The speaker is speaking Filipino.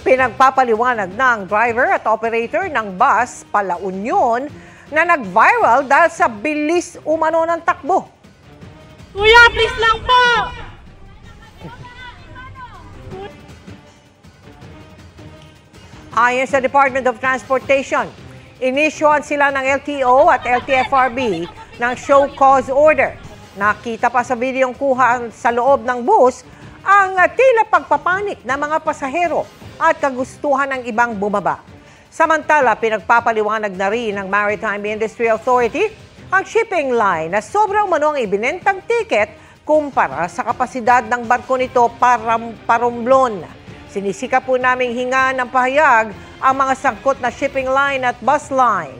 Pinagpapaliwanag ng driver at operator ng bus Pala Union na nag-viral dahil sa bilis umano ng takbo. Kuya, please lang po! Ayon sa Department of Transportation, inisyuan sila ng LTO at LTFRB ng show cause order. Nakita pa sa videong kuha sa loob ng bus ang tila pagpapanik ng mga pasahero at kagustuhan ng ibang bumaba. Samantala, pinagpapaliwanag na rin ng Maritime Industry Authority ang shipping line na sobrang umano ang ibinentang ticket kumpara sa kapasidad ng barko nito para Romblon. Sinisika po naming hinga ng pahayag ang mga sangkot na shipping line at bus line.